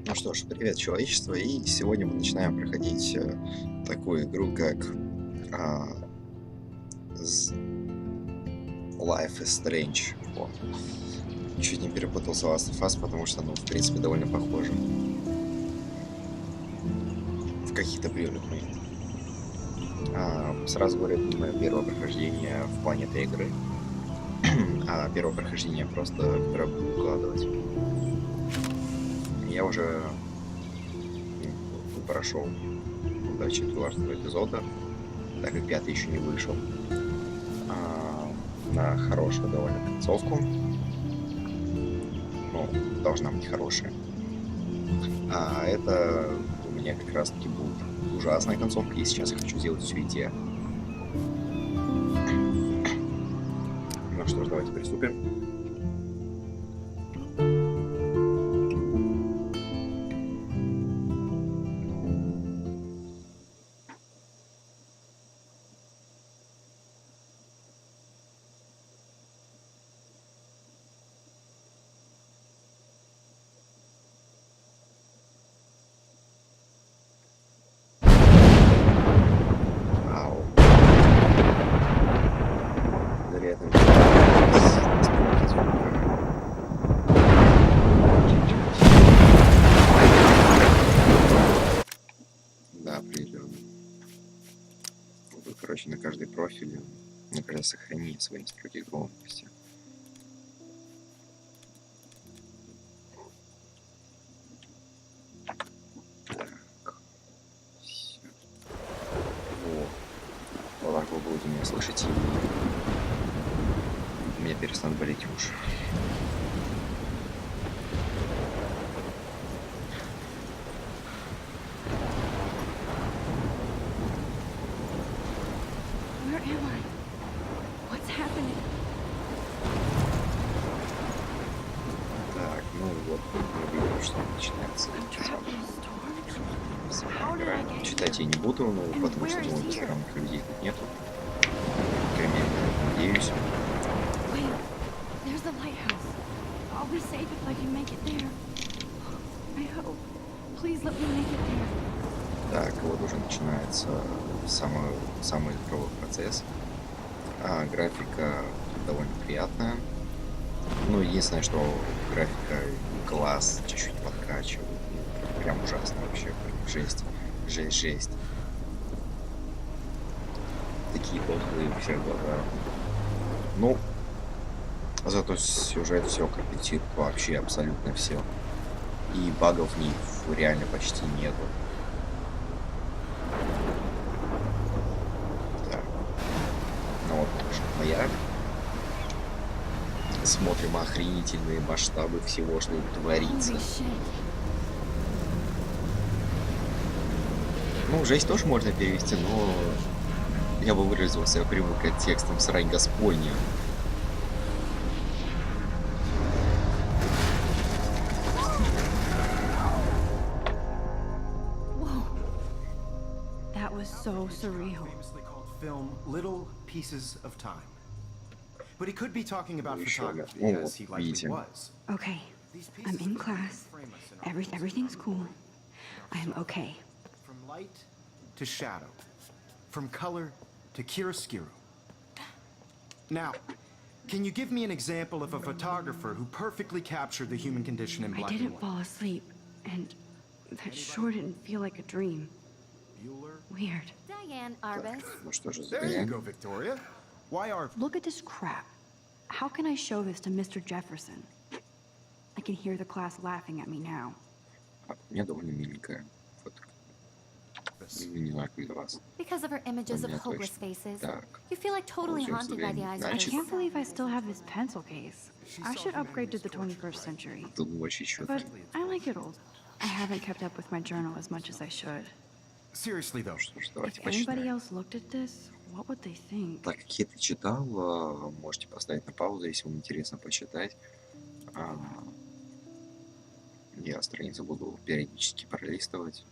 Ну что ж, привет, человечество, и сегодня мы начинаем проходить такую игру, как а, з- Life is Strange. Вот. Чуть не перепутал с Last of Us, потому что, ну, в принципе, довольно похоже в каких-то приемах моментах. Сразу говорю, это не мое первое прохождение в плане этой игры, а первое прохождение просто, которое я буду выкладывать. Я уже прошел до четвертого эпизода, так как пятый еще не вышел. На хорошую довольно концовку. Ну, должна быть хорошая. А это у меня как раз-таки будет ужасная концовка, и сейчас я хочу сделать всю идею. Ну что ж, давайте приступим. Ау. Вероятно, да, определенно. Короче, на каждый профиль, на каждое сохранение свои строки громкости. Так. Всё. Вот. Вот так вы будете меня слышать, и у меня перестанут болеть уши. Where am I? What's happening? Так, ну вот, мы видим, что начинается. I'm trapped in a storm? How did I get Читать я here? не буду, ну, And потому что, where is думаю, here? посторонних людей тут нету. По крайней мере, на это надеюсь. Wait, there's the lighthouse. I'll be safe if I can make it there. I hope. Please let me make it there. Так, вот уже начинается самый игровой процесс. Графика тут довольно приятная. Ну, единственное, что графика глаз чуть-чуть подкачивает. Ну, прям ужасно вообще. Прям жесть. Жесть, жесть. Такие тусклые все глаза. Ну, зато сюжет все компенсирует вообще абсолютно все. И багов в ней реально почти нету. Так. Ну вот наш маяк. Смотрим охренительные масштабы всего, что тут творится. Holy shit. Ну, жесть тоже можно перевести, но я бы выразился прямым контекстом срань Господня. Whoa. That was so surreal. Famously called film Little Pieces of Time. But he could be talking about Еще одна. photography, Ну as вот, he likely видите. was. Okay, These I'm pieces in of time class. frame us in our Everything's cool. I am okay. From light to shadow, from color to chiaroscuro. Now, can you give me an example of a photographer who perfectly captured the human condition in I black and didn't white? fall asleep, and that sure didn't feel like a dream. Bueller? Weird. Diane Так, Arbus. ну что же, There you загоняем. go, Victoria. Why are Look at this crap. How can I show this to Mr. Jefferson? I can hear the class laughing at me now. У меня довольно миленькая фотка. Не знаю, как для вас. Because of her images of меня hopeless точно. faces. Так. You feel like totally Получается, haunted by the время. eyes of I Значит, her. can't believe I still have this pencil case. I should upgrade to the 21st century. тут вообще But что-то. I like it old. I haven't kept up with my journal as much as I should. seriously though? Что ж, давайте If anybody почитаем. else looked at this, what would they think? Так как я это читал, можете поставить на паузу, если вам интересно почитать. Я страницу буду периодически пролистывать.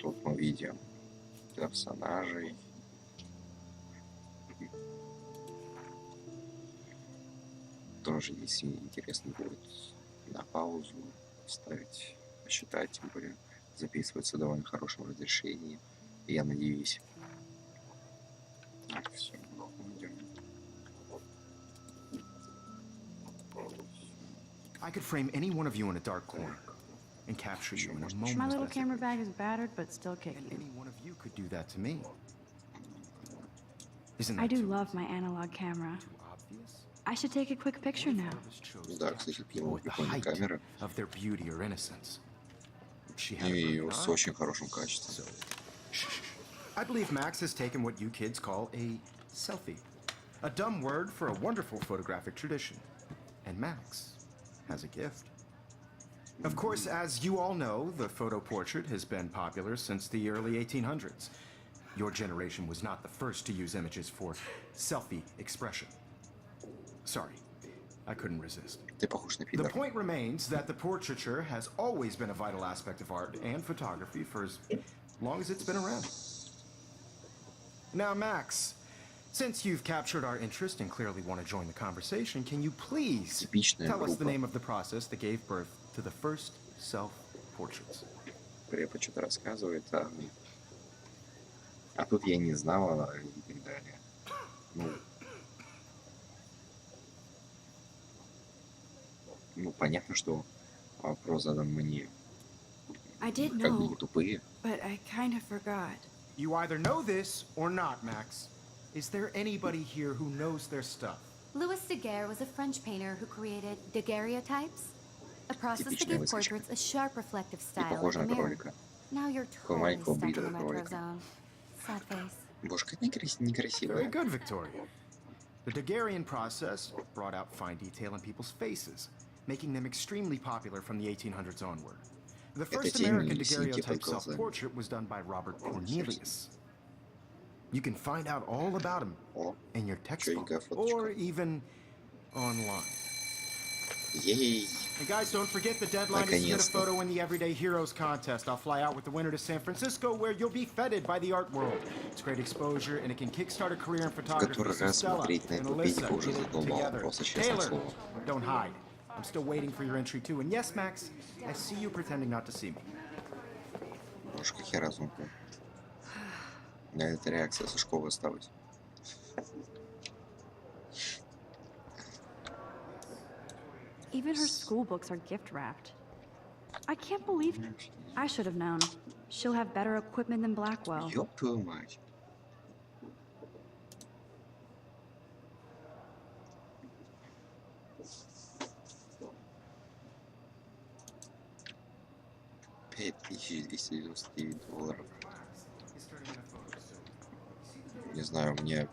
Тут мы видим персонажей. Тоже, если интересно будет, на паузу ставить, посчитать, тем более записывается в довольно хорошем разрешении. Я надеюсь. Так, все, выходим. I could frame any one of you in a dark corner and capture you in a My moment's little camera desperation. bag is battered, but still And kicking. any one of you could do that to me. Isn't that I do too love my analog camera. too obvious? I should take a quick picture now. Artist chose to Да, capture кстати, people at the прикольная height камера. of their beauty or innocence. She had a И brilliant с eye. очень хорошим качеством. So, I believe Max has taken what you kids call a selfie. A dumb word for a wonderful photographic tradition. And Max has a gift. Of course, as you all know, the photo portrait has been popular since the early 1800s. Your generation was not the first to use images for selfie expression. Sorry, I couldn't resist. Ты похож на The пидора. point remains that the portraiture has always been a vital aspect of art and photography for as long as it's been around. Now, Max, since you've captured our interest and clearly want to join the conversation, can you please Типичная tell us the группа. name of the process that gave birth to the first self-portraits? Препод что-то рассказывает, а тут я не знала и так далее. Ну, понятно, что вопрос задан мне. I did Как бы не know, тупые. but I kind of forgot. You either know this or not, Max. Is there anybody here who knows their stuff? Louis Daguerre was a French painter who created daguerreotypes, a process that Типичная gave выскочка. portraits a sharp reflective И style like похожа a на mirror. кролика. Now you're Такого totally маленького stuck in the бритого retro кролика. zone. Sad face. Боже, как некрасиво. Very good, Victoria. The Daguerrean process brought out fine detail in people's faces, making them extremely popular from the 1800s onward. The first тени American или синяки под daguerreotype глазами. self-portrait was done by Robert Cornelius. You can find out all about him О, in your textbook чёрненькая фоточка. or even online. ей. And guys, don't forget the deadline to submit a Наконец-то. photo in the Everyday Heroes contest. I'll fly out with the winner to San Francisco, where you'll be feted by the art world. It's great exposure, and it can kickstart a career in photography. Который So раз Stella смотреть на and этого Alyssa педика уже get it задолбало, together. просто честное Taylor, слово. don't hide. I'm still waiting for your entry too. And yes, Max, I see you pretending not to see me. Боже, как я разумкнул. На это реакция со школы осталась. Even her school books are gift wrapped. I can't believe I should have known. She'll have better equipment than Blackwell. Ёб твою мать. $5299. Не знаю, мне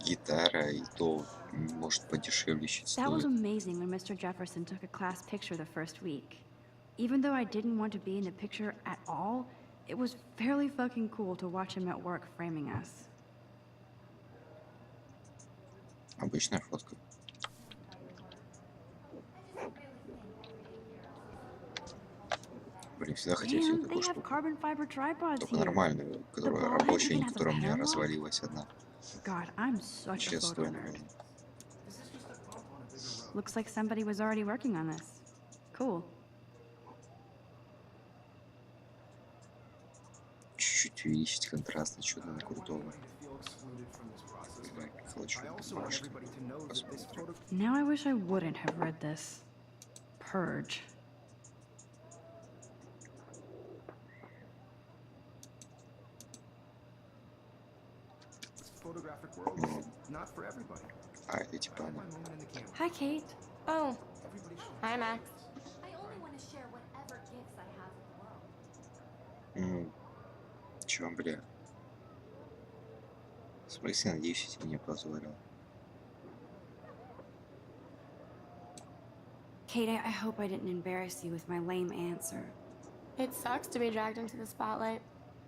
гитара и то может подешевле чуть That was стоит. amazing when Mr. Jefferson took a class picture the first week. Even though I didn't want to be in the picture at all, it was fairly fucking cool to watch him at work framing us. Обычная фотка. Блин, всегда хотел себе Damn, they такую have штуку. carbon fiber tripods Только here. нормальную, которая ball head рабочая, even не has a которая у меня padlock? развалилась одна. God, I'm such a Сейчас photo стоит. nerd. Looks like somebody was already working on this. Cool. Чуть-чуть увеличить контраст, что-то на крутого. I also want everybody to know that this photo Now I wish I wouldn't have read this. Purge. photographic world is not for everybody. А, это типа My она. moment in the camera. Hi, Kate. Oh, Everybody should hi, Max. I only want to share whatever gifts I have with the world. Чё, бля? В смысле, надеюсь, я тебе не позволил. Kate, I hope I didn't embarrass you with my lame answer. It sucks to be dragged into the spotlight.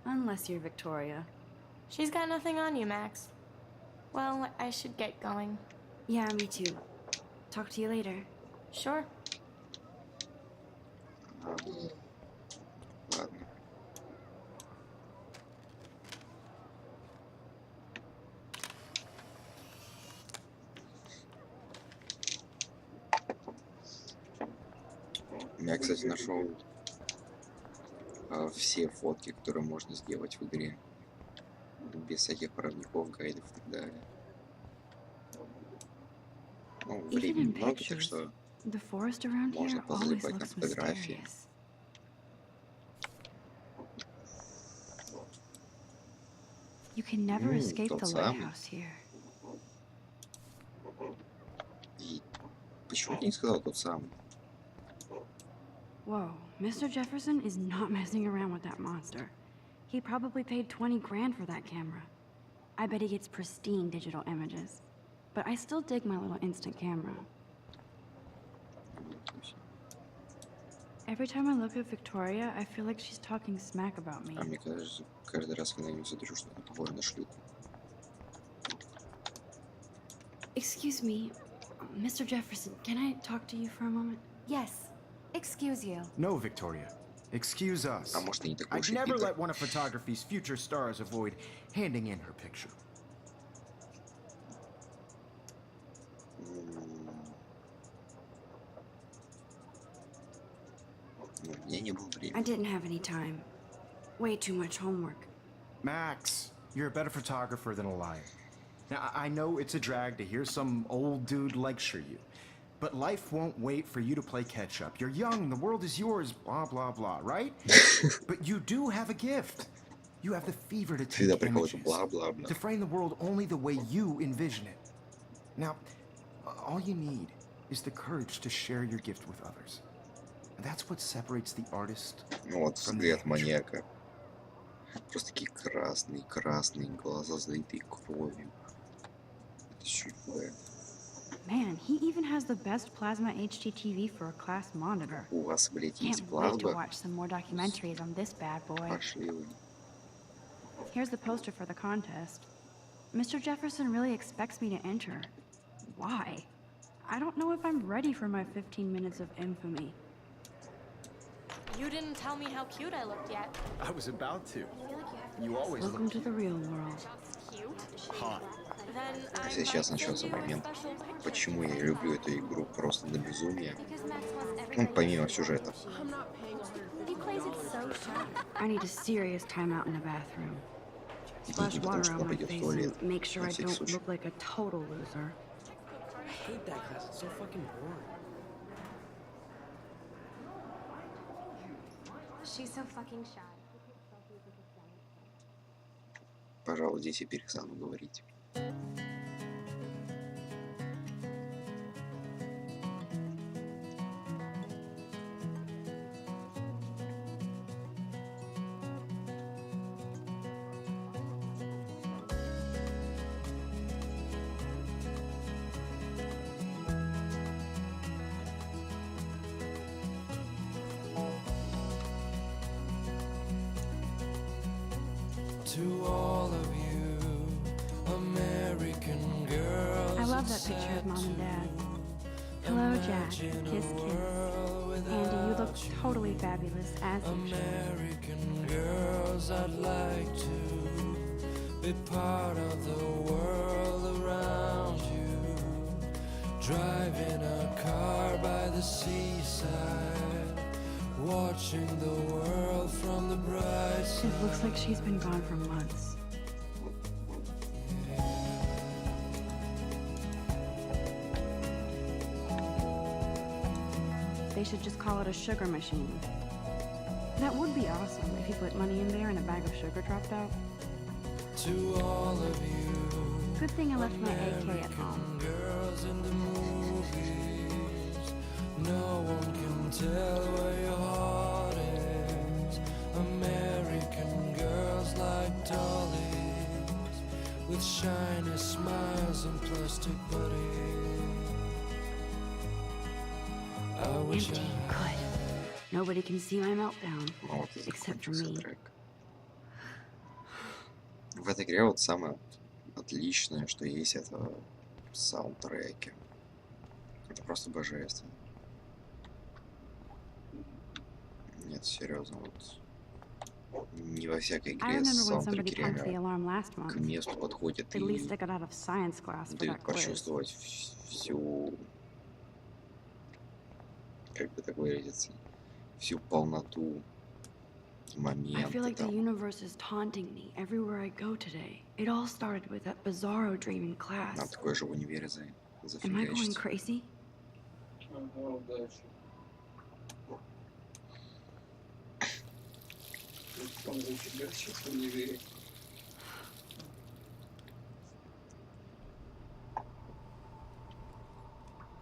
Unless you're Victoria. She's got nothing on you, Max. Well, I should get going. Yeah, me too. Talk to you later. Sure. Ладно. Я, кстати, нашел все фотки, которые можно сделать в игре. Без всяких правников, гайдов и так далее. Ну, Even времени in много, так pictures, что the forest around можно here always позалипать на looks фотографии. mysterious. You can never escape Тот the самый. lighthouse here. И почему ты не сказал тот самый? Whoa, Mr. Jefferson is not messing around with that monster. He probably paid 20 grand for that camera. I bet he gets pristine digital images. But I still dig my little instant camera. Every time I look at Victoria, I feel like she's talking smack about me. А мне кажется, каждый раз, когда я не смотрю, что-то похоже на шлюху. Excuse me, Mr. Jefferson, can I talk to you for a moment? Yes. Excuse you. No, Victoria. Excuse us. А может, и не такой I'd уж и never питер. let one of photography's future stars avoid handing in her picture. Ну, у меня не было I времени. didn't have any time. Way too much homework. Max, you're a better photographer than a liar. Now, I know it's a drag to hear some old dude lecture you, but life won't wait for you to play catch up. You're young, the world is yours, blah, blah, blah, right? But you do have a gift. You have the fever to Всегда take приходит images, бла-бла-бла. to frame the world only the way you envision it. Now, all you need is the courage to share your gift with others. And that's what separates the artist Ну вот from the взгляд amateur. маньяка. Просто такие красные глаза, залитые кровью. Это что такое? Man, he even has the best plasma HDTV for a class monitor. У вас, блядь, есть Can't wait to плазма? watch some more documentaries on this bad boy. Пошли вы. Here's the poster for the contest. Mr. Jefferson really expects me to enter. Why? I don't know if I'm ready for my 15 minutes of infamy. You didn't tell me how cute I looked yet. I was about to. I feel like you have to You always Welcome look to the real world. cute. hot. Then I Сейчас might начнется send you a момент, special picture. почему я люблю эту игру просто до безумия. Because Max wants Ну, everybody помимо to сюжета. He plays it so shy. I need a serious timeout in the bathroom. И Splash потому water что on она my пойдет в face туалет. and make sure На I всякий don't случай. look like a total loser. I hate that class. It's so fucking boring. She's so fucking shy. Пожалуй, здесь я перестану говорить. To all of you, American girls. I love that picture of Mom and Dad. Hello, Jack. Kiss, kiss. Andy, you look totally fabulous as usual. American girls, I'd like to be part of the world around you. Driving a car by the seaside, watching the world from the bright side. It looks like she's been gone for months. They should just call it a sugar machine. That would be awesome if you put money in there and a bag of sugar dropped out. To all of you, Good thing I left my AK at home. girls in the movies, no one can tell where your heart is. American girls like dollies, with shiny smiles and plastic bodies. I wish Empty. I Good. Nobody can see my meltdown. Ну вот и Except for закончился me. трек. В этой игре вот самое отличное, что есть, это саундтреки. Это просто божественно. Нет, серьезно, вот не во всякой I игре remember when somebody саундтреки pumped the реально alarm last к month. месту подходят At least и I got out of science class for дают that quiz. почувствовать как бы так выразиться, всю полноту I feel момента like the там. universe is taunting me everywhere I go today. It all started with that bizarro dream in Нам class. такое же в универе Am I going зафигачить. crazy?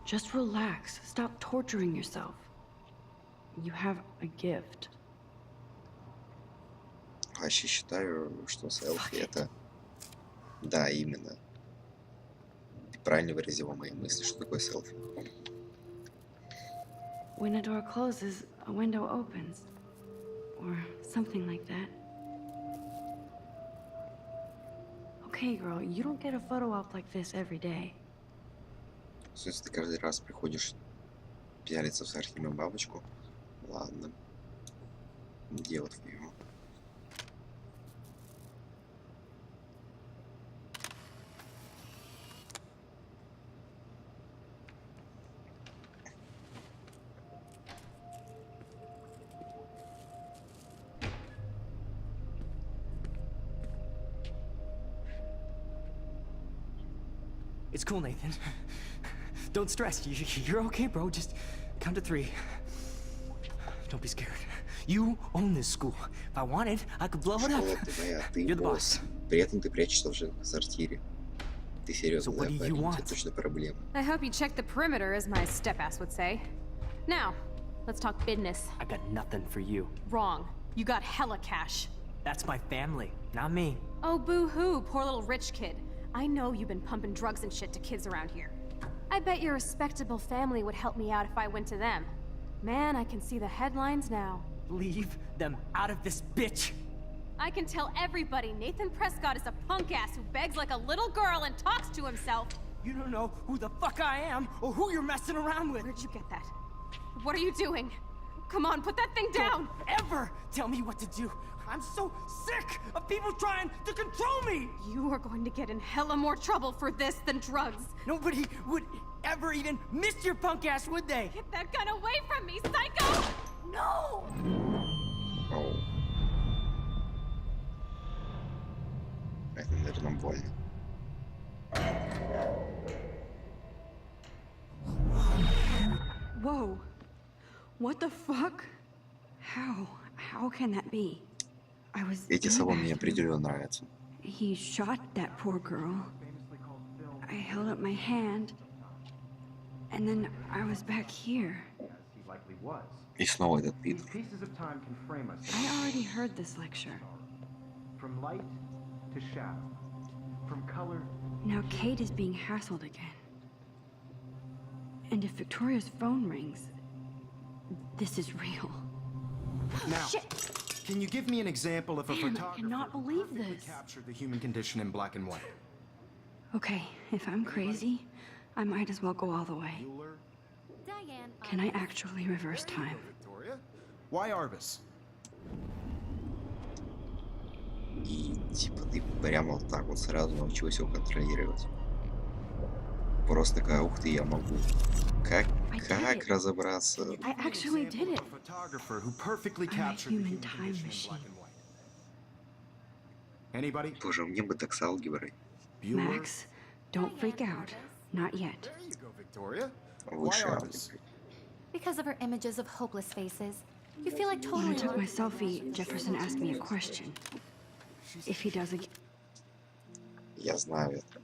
Just relax. Stop torturing yourself. You have a gift. Вообще считаю, что селфи это... Да, именно. Ты правильно выразила мои мысли, что такое селфи. When a door closes, a window opens. Or something like that. Okay, girl, you don't get a photo op like this every day. В смысле, ты каждый раз приходишь пялиться в архивную бабочку? Ладно. Дело твое. It's cool, Nathan. Don't stress. You're okay, bro. Just count to 3. Don't be scared. You own this school. If I wanted, I could blow it up. Школа твоя, ты You're the босс. boss. При этом ты прячешься в сортире. Ты серьезно, So да, what do you парень? У тебя want? точно проблема. I hope you checked the perimeter, as my step-ass would say. Now, let's talk business. I got nothing for you. Wrong. You got hella cash. That's my family, not me. Oh, boo-hoo, poor little rich kid. I know you've been pumping drugs and shit to kids around here. I bet your respectable family would help me out if I went to them. Man, I can see the headlines now. Leave them out of this bitch. I can tell everybody Nathan Prescott is a punk ass who begs like a little girl and talks to himself. You don't know who the fuck I am or who you're messing around with. Where'd you get that? What are you doing? Come on, put that thing down! Don't ever tell me what to do. I'm so sick of people trying to control me. You are going to get in hella more trouble for this than drugs. Nobody would ever even miss your punk ass, would they? Get that gun away from me, psycho! No! Оу. Это, наверное, больно. Whoa. What the fuck? How can that be? I was Эти in the салоны мне bathroom. определенно нравятся. He shot that poor girl. I held up my hand. And then I was back here. He likely was. И снова этот These Питер. pieces of time can frame us. I already heard this lecture. From light to shadow. From color. Now Kate is being hassled again. And if Victoria's phone rings, this is real. Now, can you give me an example of a Man, I photographer cannot who believe perfectly this. captured the human condition in black and white? Okay, if I'm crazy, I might as well go all the way. Bueller? Diane, Can I actually reverse There you time? go, Victoria. Why Arbus? И типа ты прямо вот так вот сразу научилась его контролировать. Просто такая, ух ты, я могу. Как I did it. разобраться? I actually did it. A photographer who perfectly I'm a captured the human human time condition in machine. black and white. Anybody? Боже, мне бы так с алгеброй. Bueller? Max, don't freak out. Not yet. There you go, Victoria. Why Выше Arbus? алгебры. because of her images of hopeless faces. You feel like When I totally... took my selfie, Jefferson asked me a question. If he does again, Я знаю это.